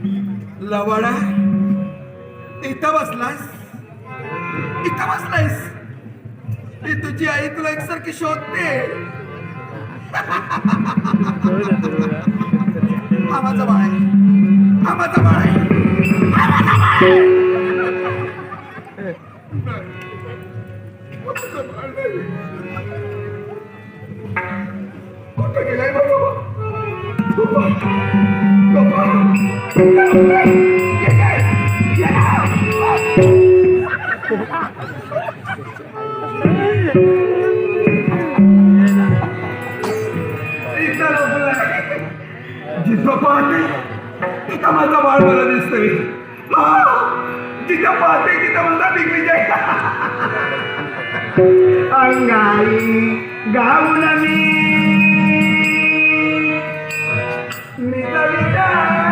लवाडा इथं बसलास, इथं बसलायस. ही तुझी आई तुला एकसारखी शोधते. हा माझा बाळ आहे, हा माझा बाळ आहे, हा माझा बाळ आहे. कुठं गेलाय माझा बाळ? जिथं पाहते तिथं माझा बाळ मला दिसतोय. जिथं पाहते तिथं माझा बिगडी जाय. अंगाई गाऊन मी